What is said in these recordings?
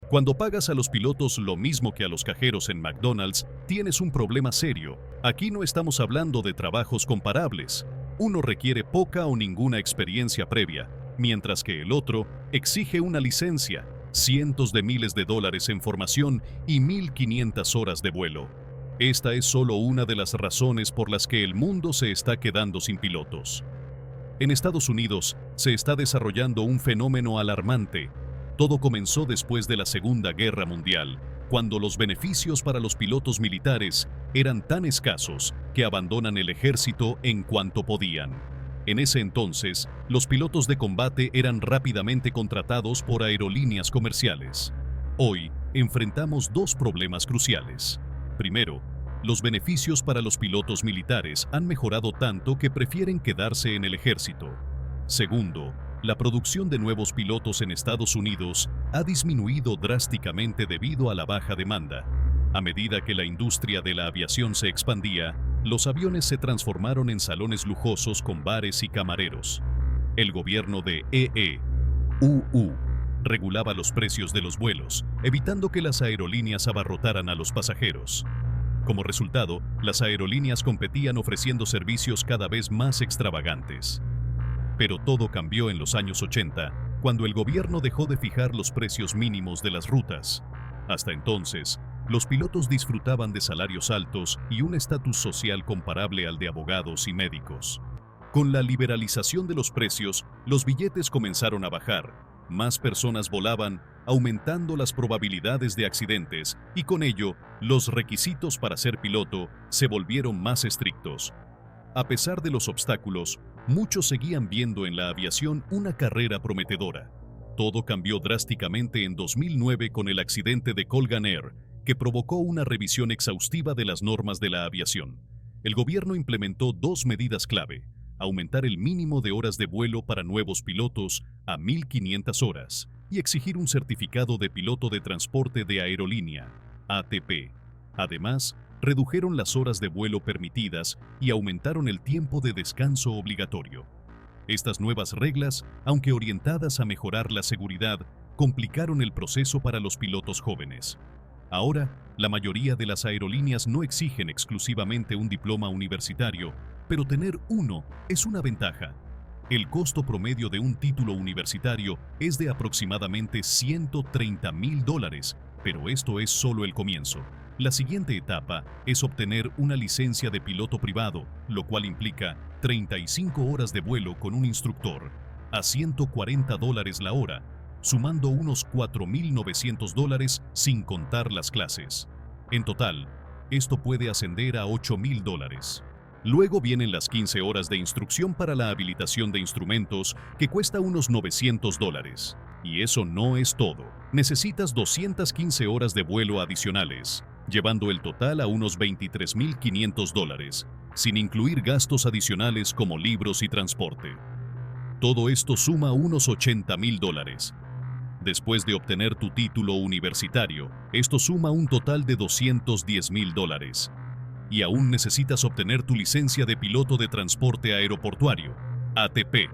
Cuando pagas a los pilotos lo mismo que a los cajeros en McDonald's, tienes un problema serio. Aquí no estamos hablando de trabajos comparables. Uno requiere poca o ninguna experiencia previa, mientras que el otro exige una licencia, cientos de miles de dólares en formación y 1.500 horas de vuelo. Esta es solo una de las razones por las que el mundo se está quedando sin pilotos. En Estados Unidos se está desarrollando un fenómeno alarmante. Todo comenzó después de la Segunda Guerra Mundial, cuando los beneficios para los pilotos militares eran tan escasos que abandonan el ejército en cuanto podían. En ese entonces, los pilotos de combate eran rápidamente contratados por aerolíneas comerciales. Hoy, enfrentamos dos problemas cruciales. Primero, los beneficios para los pilotos militares han mejorado tanto que prefieren quedarse en el ejército. Segundo, la producción de nuevos pilotos en Estados Unidos ha disminuido drásticamente debido a la baja demanda. A medida que la industria de la aviación se expandía, los aviones se transformaron en salones lujosos con bares y camareros. El gobierno de EE-UU regulaba los precios de los vuelos, evitando que las aerolíneas abarrotaran a los pasajeros. Como resultado, las aerolíneas competían ofreciendo servicios cada vez más extravagantes. Pero todo cambió en los años 80, cuando el gobierno dejó de fijar los precios mínimos de las rutas. Hasta entonces, los pilotos disfrutaban de salarios altos y un estatus social comparable al de abogados y médicos. Con la liberalización de los precios, los billetes comenzaron a bajar, más personas volaban, aumentando las probabilidades de accidentes, y con ello, los requisitos para ser piloto se volvieron más estrictos. A pesar de los obstáculos, muchos seguían viendo en la aviación una carrera prometedora. Todo cambió drásticamente en 2009 con el accidente de Colgan Air, que provocó una revisión exhaustiva de las normas de la aviación. El gobierno implementó dos medidas clave: aumentar el mínimo de horas de vuelo para nuevos pilotos a 1.500 horas y exigir un certificado de piloto de transporte de aerolínea, ATP. Además, redujeron las horas de vuelo permitidas y aumentaron el tiempo de descanso obligatorio. Estas nuevas reglas, aunque orientadas a mejorar la seguridad, complicaron el proceso para los pilotos jóvenes. Ahora, la mayoría de las aerolíneas no exigen exclusivamente un diploma universitario, pero tener uno es una ventaja. El costo promedio de un título universitario es de aproximadamente $130,000, pero esto es solo el comienzo. La siguiente etapa es obtener una licencia de piloto privado, lo cual implica 35 horas de vuelo con un instructor, a $140 la hora, sumando unos $4.900 sin contar las clases. En total, esto puede ascender a $8.000. Luego vienen las 15 horas de instrucción para la habilitación de instrumentos, que cuesta unos $900. Y eso no es todo. Necesitas 215 horas de vuelo adicionales, llevando el total a unos $23.500, sin incluir gastos adicionales como libros y transporte. Todo esto suma unos $80,000. Después de obtener tu título universitario, esto suma un total de $210,000. Y aún necesitas obtener tu licencia de piloto de transporte aeroportuario, ATP.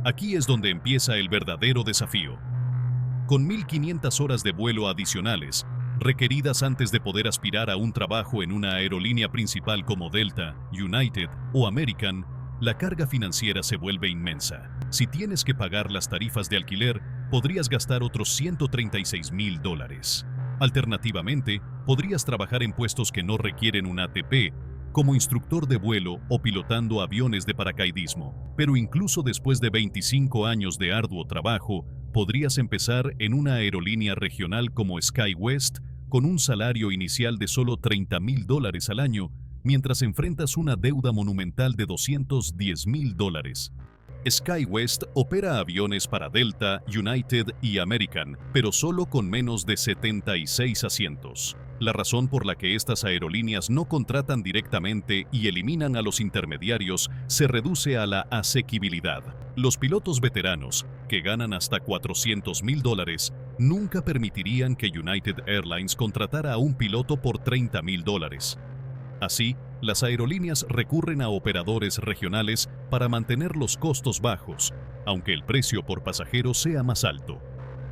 Aquí es donde empieza el verdadero desafío. Con 1.500 horas de vuelo adicionales, requeridas antes de poder aspirar a un trabajo en una aerolínea principal como Delta, United o American, la carga financiera se vuelve inmensa. Si tienes que pagar las tarifas de alquiler, podrías gastar otros $136,000. Alternativamente, podrías trabajar en puestos que no requieren un ATP, como instructor de vuelo o pilotando aviones de paracaidismo. Pero incluso después de 25 años de arduo trabajo, podrías empezar en una aerolínea regional como SkyWest con un salario inicial de solo $30,000 al año, mientras enfrentas una deuda monumental de $210,000. SkyWest opera aviones para Delta, United y American, pero solo con menos de 76 asientos. La razón por la que estas aerolíneas no contratan directamente y eliminan a los intermediarios se reduce a la asequibilidad. Los pilotos veteranos, que ganan hasta $400,000, nunca permitirían que United Airlines contratara a un piloto por $30,000. Así, las aerolíneas recurren a operadores regionales para mantener los costos bajos, aunque el precio por pasajero sea más alto.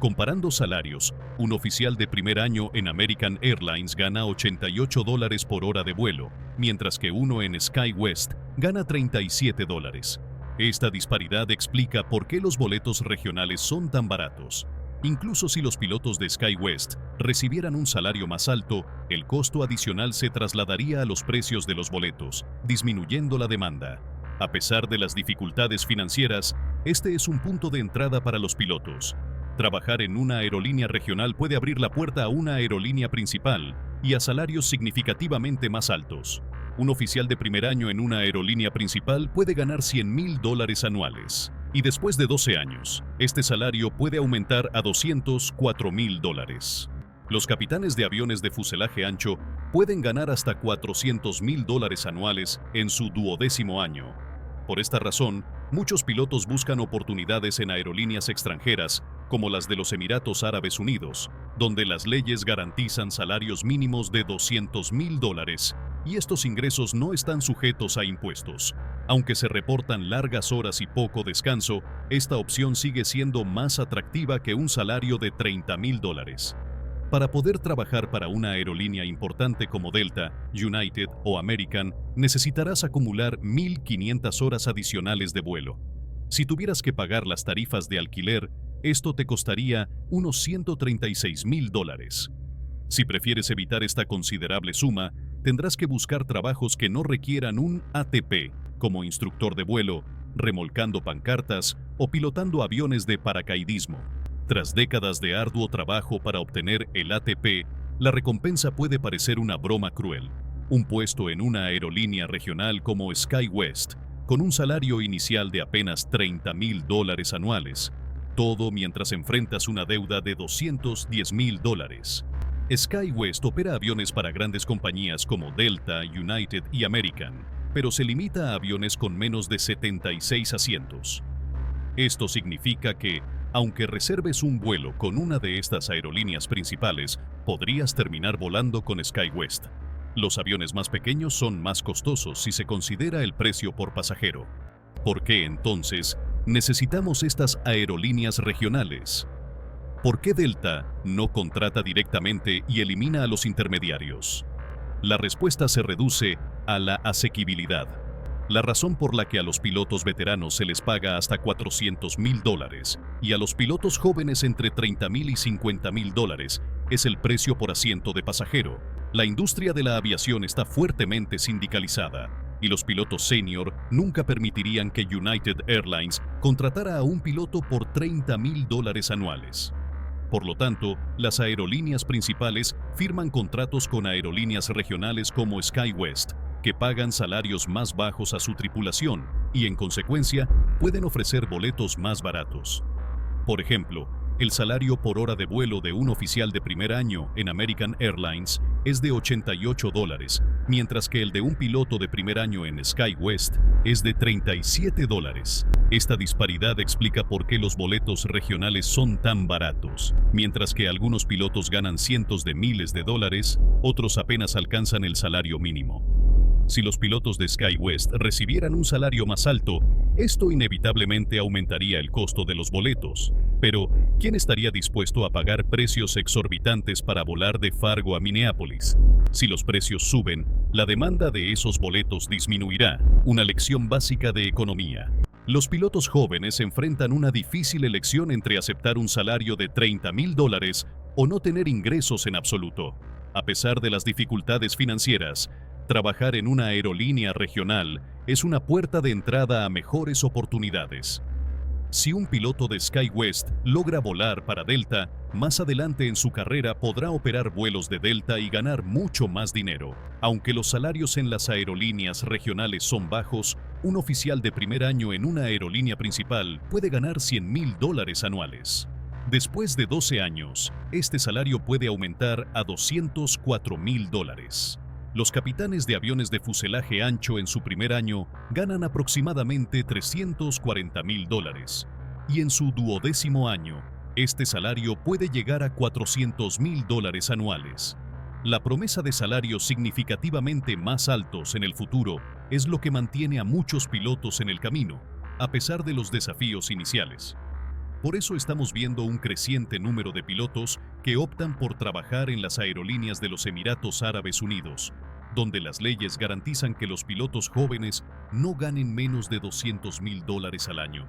Comparando salarios, un oficial de primer año en American Airlines gana $88 por hora de vuelo, mientras que uno en SkyWest gana $37. Esta disparidad explica por qué los boletos regionales son tan baratos. Incluso si los pilotos de SkyWest recibieran un salario más alto, el costo adicional se trasladaría a los precios de los boletos, disminuyendo la demanda. A pesar de las dificultades financieras, este es un punto de entrada para los pilotos. Trabajar en una aerolínea regional puede abrir la puerta a una aerolínea principal y a salarios significativamente más altos. Un oficial de primer año en una aerolínea principal puede ganar $100,000 anuales. Y después de 12 años, este salario puede aumentar a $204,000. Los capitanes de aviones de fuselaje ancho pueden ganar hasta $400,000 anuales en su 12º año. Por esta razón, muchos pilotos buscan oportunidades en aerolíneas extranjeras, como las de los Emiratos Árabes Unidos, donde las leyes garantizan salarios mínimos de $200,000 y estos ingresos no están sujetos a impuestos. Aunque se reportan largas horas y poco descanso, esta opción sigue siendo más atractiva que un salario de $30,000. Para poder trabajar para una aerolínea importante como Delta, United o American, necesitarás acumular 1,500 horas adicionales de vuelo. Si tuvieras que pagar las tarifas de alquiler, esto te costaría unos $136,000. Si prefieres evitar esta considerable suma, tendrás que buscar trabajos que no requieran un ATP, como instructor de vuelo, remolcando pancartas o pilotando aviones de paracaidismo. Tras décadas de arduo trabajo para obtener el ATP, la recompensa puede parecer una broma cruel. Un puesto en una aerolínea regional como SkyWest, con un salario inicial de apenas $30,000 anuales, todo mientras enfrentas una deuda de $210,000. SkyWest opera aviones para grandes compañías como Delta, United y American, pero se limita a aviones con menos de 76 asientos. Esto significa que, aunque reserves un vuelo con una de estas aerolíneas principales, podrías terminar volando con SkyWest. Los aviones más pequeños son más costosos si se considera el precio por pasajero. ¿Por qué entonces necesitamos estas aerolíneas regionales? ¿Por qué Delta no contrata directamente y elimina a los intermediarios? La respuesta se reduce a la asequibilidad. La razón por la que a los pilotos veteranos se les paga hasta $400,000 y a los pilotos jóvenes entre $30,000 y $50,000 es el precio por asiento de pasajero. La industria de la aviación está fuertemente sindicalizada y los pilotos senior nunca permitirían que United Airlines contratara a un piloto por $30,000 anuales. Por lo tanto, las aerolíneas principales firman contratos con aerolíneas regionales como SkyWest, que pagan salarios más bajos a su tripulación y, en consecuencia, pueden ofrecer boletos más baratos. Por ejemplo, el salario por hora de vuelo de un oficial de primer año en American Airlines es de $88, mientras que el de un piloto de primer año en SkyWest es de $37. Esta disparidad explica por qué los boletos regionales son tan baratos. Mientras que algunos pilotos ganan cientos de miles de dólares, otros apenas alcanzan el salario mínimo. Si los pilotos de SkyWest recibieran un salario más alto, esto inevitablemente aumentaría el costo de los boletos. Pero, ¿quién estaría dispuesto a pagar precios exorbitantes para volar de Fargo a Minneapolis? Si los precios suben, la demanda de esos boletos disminuirá. Una lección básica de economía. Los pilotos jóvenes enfrentan una difícil elección entre aceptar un salario de $30,000 o no tener ingresos en absoluto. A pesar de las dificultades financieras, trabajar en una aerolínea regional es una puerta de entrada a mejores oportunidades. Si un piloto de SkyWest logra volar para Delta, más adelante en su carrera podrá operar vuelos de Delta y ganar mucho más dinero. Aunque los salarios en las aerolíneas regionales son bajos, un oficial de primer año en una aerolínea principal puede ganar $100,000 anuales. Después de 12 años, este salario puede aumentar a $204,000. Los capitanes de aviones de fuselaje ancho en su primer año ganan aproximadamente $340,000 y en su 12º año, este salario puede llegar a $400,000 anuales. La promesa de salarios significativamente más altos en el futuro es lo que mantiene a muchos pilotos en el camino, a pesar de los desafíos iniciales. Por eso estamos viendo un creciente número de pilotos que optan por trabajar en las aerolíneas de los Emiratos Árabes Unidos, donde las leyes garantizan que los pilotos jóvenes no ganen menos de $200,000 al año.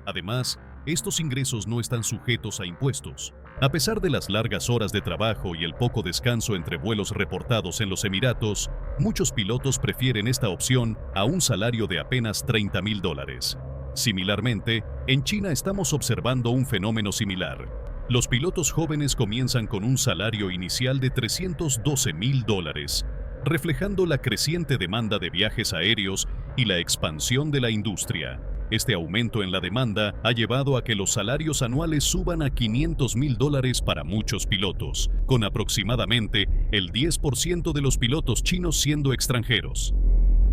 Además, estos ingresos no están sujetos a impuestos. A pesar de las largas horas de trabajo y el poco descanso entre vuelos reportados en los Emiratos, muchos pilotos prefieren esta opción a un salario de apenas $30,000. Similarmente, en China estamos observando un fenómeno similar. Los pilotos jóvenes comienzan con un salario inicial de $312,000, reflejando la creciente demanda de viajes aéreos y la expansión de la industria. Este aumento en la demanda ha llevado a que los salarios anuales suban a $500,000 para muchos pilotos, con aproximadamente el 10% de los pilotos chinos siendo extranjeros.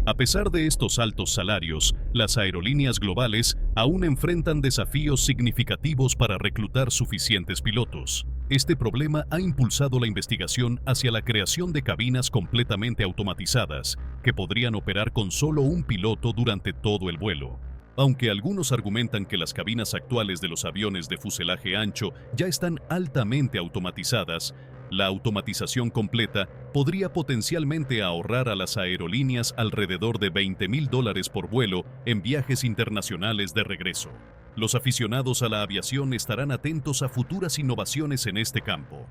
A pesar de estos altos salarios, las aerolíneas globales aún enfrentan desafíos significativos para reclutar suficientes pilotos. Este problema ha impulsado la investigación hacia la creación de cabinas completamente automatizadas, que podrían operar con solo un piloto durante todo el vuelo. Aunque algunos argumentan que las cabinas actuales de los aviones de fuselaje ancho ya están altamente automatizadas, la automatización completa podría potencialmente ahorrar a las aerolíneas alrededor de $20,000 por vuelo en viajes internacionales de regreso. Los aficionados a la aviación estarán atentos a futuras innovaciones en este campo.